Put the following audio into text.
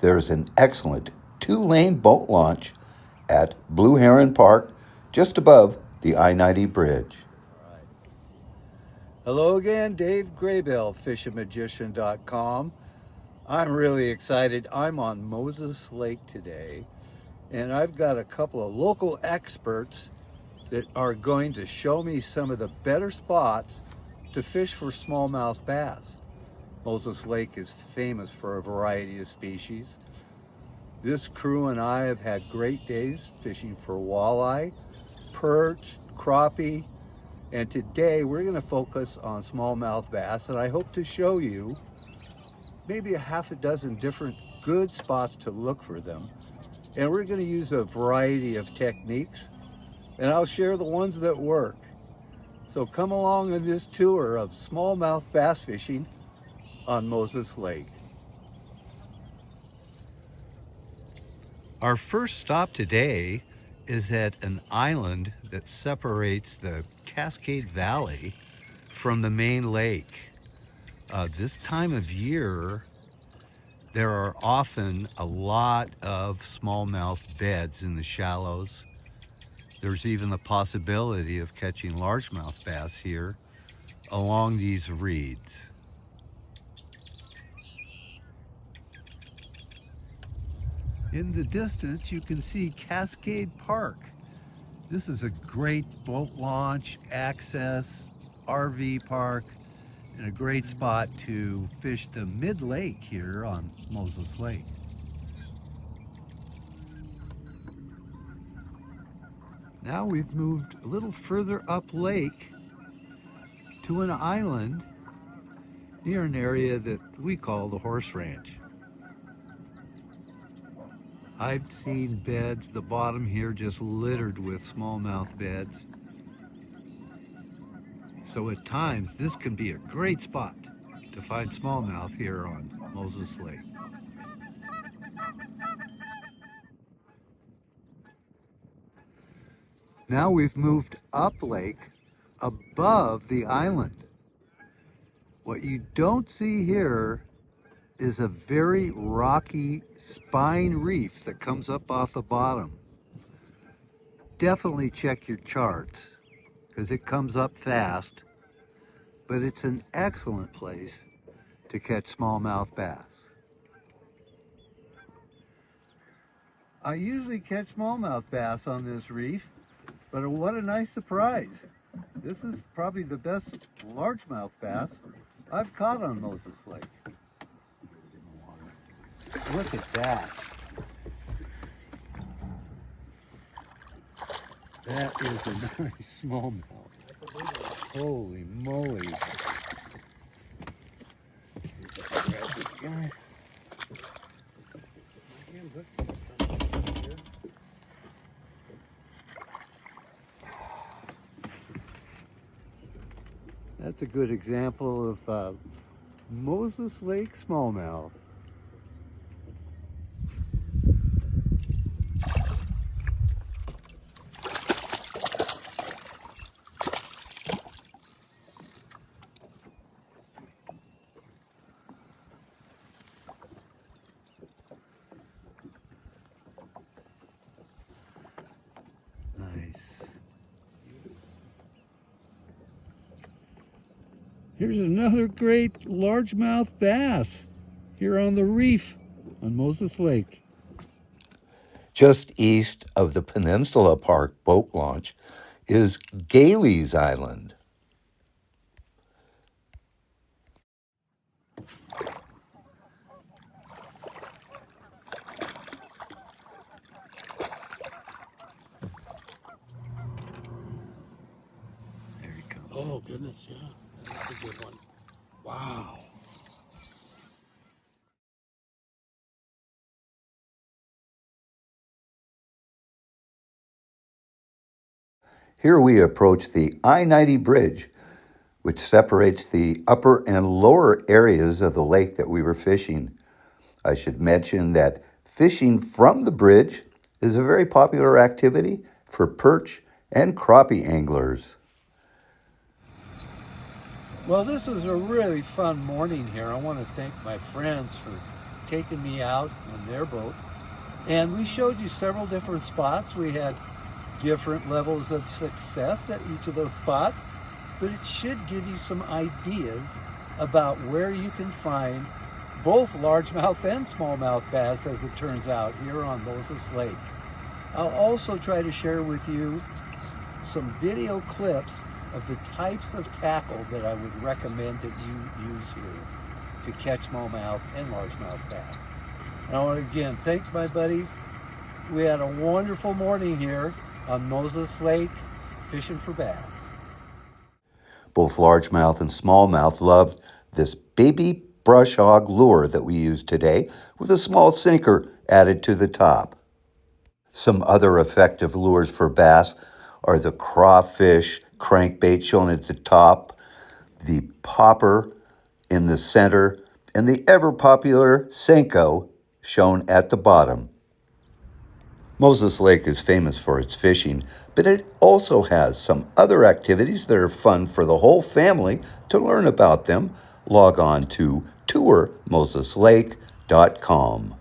there's an excellent 2-lane boat launch at Blue Heron Park, just above the I-90 bridge. Hello again, Dave Graybill, fishamagician.com. I'm really excited. I'm on Moses Lake today, and I've got a couple of local experts that are going to show me some of the better spots to fish for smallmouth bass. Moses Lake is famous for a variety of species. This crew and I have had great days fishing for walleye, perch, crappie, and today we're going to focus on smallmouth bass, and I hope to show you maybe a half a dozen different good spots to look for them. And we're going to use a variety of techniques, and I'll share the ones that work. So come along on this tour of smallmouth bass fishing on Moses Lake. Our first stop today is at an island that separates the Cascade Valley from the main lake. This time of year, there are often a lot of smallmouth beds in the shallows. There's even the possibility of catching largemouth bass here along these reeds. In the distance, you can see Cascade Park. This is a great boat launch, access, RV park, and a great spot to fish the mid-lake here on Moses Lake. Now we've moved a little further up lake to an island near an area that we call the Horse Ranch. I've seen beds, the bottom here just littered with smallmouth beds. So at times, this can be a great spot to find smallmouth here on Moses Lake. Now we've moved up lake above the island. What you don't see here is a very rocky spine reef that comes up off the bottom. Definitely check your charts because it comes up fast, but it's an excellent place to catch smallmouth bass. I usually catch smallmouth bass on this reef, but what a nice surprise. This is probably the best largemouth bass I've caught on Moses Lake. Look at that. That is a nice smallmouth. Holy moly. Grab this guy. That's a good example of Moses Lake smallmouth. Nice. Here's another great largemouth bass here on the reef on Moses Lake. Just east of the Peninsula Park boat launch is Gailey's Island. There he comes. Oh, goodness, yeah. That's a good one. Wow. Here we approach the I-90 bridge, which separates the upper and lower areas of the lake that we were fishing. I should mention that fishing from the bridge is a very popular activity for perch and crappie anglers. Well, this was a really fun morning here. I want to thank my friends for taken me out in their boat, and we showed you several different spots. We had different levels of success at each of those spots, but it should give you some ideas about where you can find both largemouth and smallmouth bass, as it turns out, here on Moses Lake. I'll also try to share with you some video clips of the types of tackle that I would recommend that you use here to catch smallmouth and largemouth bass. And I want to again thank my buddies. We had a wonderful morning here on Moses Lake fishing for bass. Both largemouth and smallmouth loved this baby brush hog lure that we use today with a small sinker added to the top. Some other effective lures for bass are the crawfish crankbait shown at the top, the popper in the center, and the ever-popular Senko shown at the bottom. Moses Lake is famous for its fishing, but it also has some other activities that are fun for the whole family. To learn about them, log on to tourmoseslake.com.